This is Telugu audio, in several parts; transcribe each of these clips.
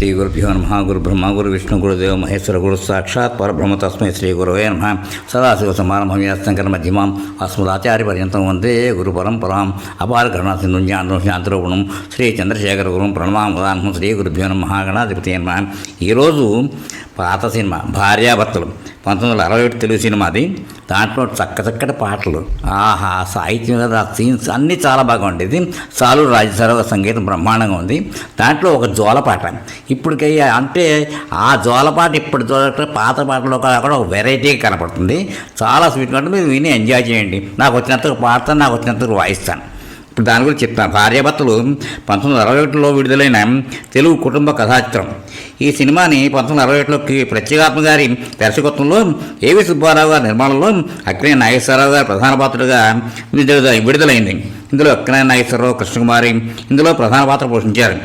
శ్రీ గురుభ్యో నమః. గురు బ్రహ్మ గురు విష్ణు గురుదేవ మహేశ్వర గురు సాక్షాత్ పరబ్రహ్మ తస్మై శ్రీ గురవే నమః. సదాశివ సమారంభం వ్యాసంకర మధ్యమాం అస్మదాచార్య పర్యంతం వందే గురు పరంపరాం. అపార కరుణా సింధు జ్ఞానోషాంతరూపణం శ్రీ చంద్రశేఖర గురుం ప్రణమామదానం. శ్రీ గురుభ్యో నమః. గణాధిపతి నమః. ఈరోజు పాత సినిమా భార్యాభర్తలు 1961 తెలుగు సినిమా. అది దాంట్లో చక్కటి పాటలు, ఆహా సాహిత్యం కదా, సీన్స్ అన్నీ చాలా బాగా ఉండేది. సాలూరు రాజేశ్వరరావు సంగీతం బ్రహ్మాండంగా ఉంది. దాంట్లో ఒక జోలపాట ఇప్పటికి అంటే ఆ జోలపాట ఇప్పుడు పాత పాటలో కూడా ఒక వెరైటీగా కనపడుతుంది. చాలా స్వీట్గా ఉంటుంది. మీరు విని ఎంజాయ్ చేయండి. నాకు వచ్చినంతకు పాడతాను, నాకు వచ్చినంతకు వాయిస్తాను. ఇప్పుడు దాని గురించి చెప్తాను. భార్యాభర్తలు 1961లో విడుదలైన తెలుగు కుటుంబ కథాచిత్రం. ఈ సినిమాని 1961లోకి ప్రత్యేగాత్మ గారి దర్శకత్వంలో ఏవి సుబ్బారావు గారి నిర్మాణంలో అక్కినేని నాగేశ్వరరావు గారు ప్రధాన పాత్రగా విడుదలైంది. ఇందులో అక్కినేని నాగేశ్వరరావు, కృష్ణకుమారి ఇందులో ప్రధాన పాత్ర పోషించారు.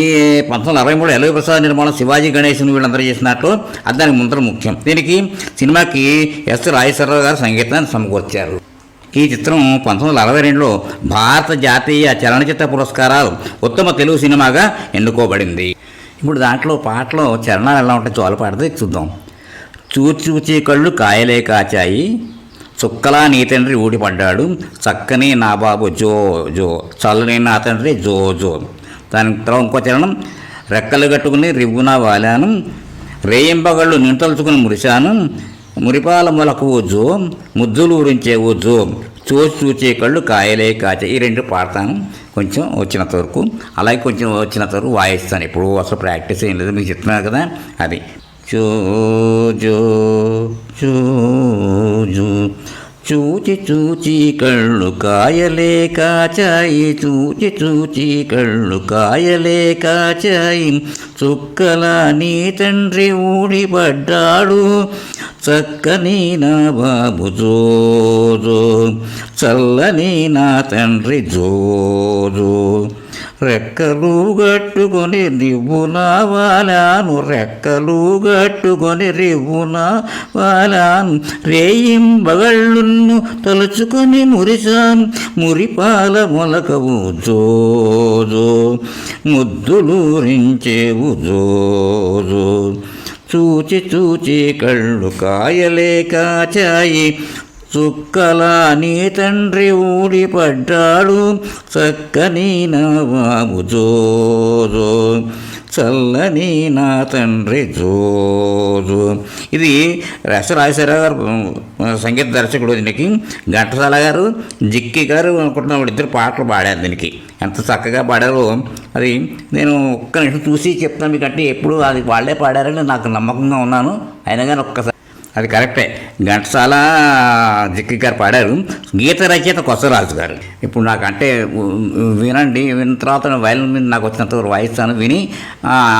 ఈ 1963 ఎల్వి ప్రసాద్ నిర్మాణం శివాజీ గణేశన్ వీళ్ళందరూ చేసినట్లు అది దానికి ముందర ముఖ్యం. దీనికి సినిమాకి ఎస్ రాజేశ్వరరావు గారు సంగీతాన్ని సమకూర్చారు. ఈ చిత్రం 1962లో భారత జాతీయ చలనచిత్ర పురస్కారాలు ఉత్తమ తెలుగు సినిమాగా ఎన్నుకోబడింది. ఇప్పుడు దాంట్లో పాటలో చరణాలు ఎలా ఉంటాయి జోల పాడితే చూద్దాం. చూచి కళ్ళు కాయలే కాచాయి, చుక్కలా నీ తండ్రి ఊడిపడ్డాడు, చక్కని నా బాబు జో జో, చల్లని నా తండ్రి జో జో. దాని తర్వాత ఇంకో చరణం. రెక్కలు కట్టుకుని రివ్వున వాలాను, రేయింబగళ్ళు నింతలుచుకుని మురిశాను, మురిపాల మొలకు జో, ముద్దులు ఊరించే జో, చూచే కళ్ళు కాయలే కాచే. ఈ రెండు పాడతాను కొంచెం వచ్చినంత వరకు. అలాగే కొంచెం వచ్చినంత వరకు వాయిస్తాను. ఇప్పుడు అసలు ప్రాక్టీస్ ఏం లేదు, మీకు చెప్తున్నాను కదా. అది చూ జో చూ జూ, చూచి కళ్ళు కాయలే కాచాయి, చూచి కళ్ళు కాయలే కాచాయి, చుక్కల నీ తండ్రి ఊడిపడ్డాడు, చక్కని నా బాబు జోజో, చల్లని నా తండ్రి జోజో. రెక్కలు గట్టుకొని రివ్వున వాలాను, రెక్కలు గట్టుకొని రివ్వున వాలాను, రేయింబగళ్ళున్ను తలుచుకొని మురిశాను, మురిపాల మొలకవు జోజో, ముద్దులూరించేవు జోజో. చూచి కళ్ళు కాయలే కాచాయి, చుక్కల నీ తండ్రి ఊడిపడ్డాడు, చక్కని నా బాబు జోజో, చల్లని నా తండ్రి జోజో. ఇది రాజేశ్వరరావు గారు సంగీత దర్శకుడు. దీనికి ఘంటసాల గారు, జిక్కి గారు అనుకుంటున్న వాళ్ళిద్దరు పాటలు పాడారు. దీనికి ఎంత చక్కగా పాడారో అది నేను ఒక్క నిమిషం చూసి చెప్తాను మీకంటే. ఎప్పుడు అది వాళ్ళే పాడారని నాకు నమ్మకంగా ఉన్నాను. అయినా కానీ ఒక్కసారి అది కరెక్టే, ఘంటసాల జిక్కి గారు పాడారు. గీత రచయిత కొసరాజు గారు. ఇప్పుడు నాకంటే వినండి, విన్న తర్వాత వైలెన్ మీద నాకు వచ్చినంత వాయిస్తాను, విని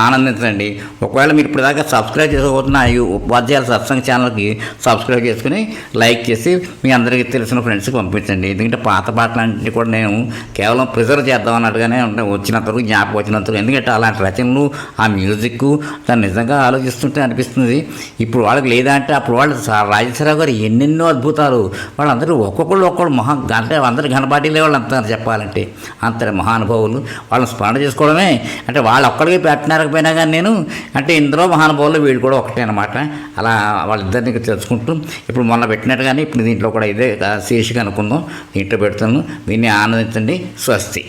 ఆనందించండి. ఒకవేళ మీరు ఇప్పుడు దాకా సబ్స్క్రైబ్ చేసుకోబోతున్న ఈ ఉపాధ్యాయుల సత్సంగ ఛానల్కి సబ్స్క్రైబ్ చేసుకుని లైక్ చేసి మీ అందరికీ తెలిసిన ఫ్రెండ్స్కి పంపించండి. ఎందుకంటే పాత పాటలన్నింటినీ కూడా నేను కేవలం ప్రిజర్వ్ చేద్దాం అన్నట్టుగానే వచ్చినంతవరకు జ్ఞాపకం వచ్చినంతవరకు. ఎందుకంటే అలాంటి రచనలు, ఆ మ్యూజిక్ దాన్ని నిజంగా ఆలోచిస్తుంటే అనిపిస్తుంది. ఇప్పుడు వాళ్ళకి లేదా అంటే అప్పుడు వాళ్ళు రాజేశ్వరరావు గారు ఎన్నెన్నో అద్భుతాలు, వాళ్ళందరూ ఒక్కొక్కళ్ళు అంటే అందరూ ఘనపాటిలే వాళ్ళు అంతా చెప్పాలంటే అంతటి మహానుభావులు. వాళ్ళని స్మరణ చేసుకోవడమే అంటే వాళ్ళు ఒక్కడికి పెట్టినారకపోయినా కానీ నేను అంటే ఇందులో మహానుభావులు వీళ్ళు కూడా ఒకటే అనమాట. అలా వాళ్ళిద్దరిని తెలుసుకుంటూ ఇప్పుడు మొన్న పెట్టినట్టుగానే ఇప్పుడు దీంట్లో కూడా ఇదే శీర్షిక అనుకుందాం. దీంట్లో పెడుతున్నాను, విని ఆనందించండి. స్వస్తి.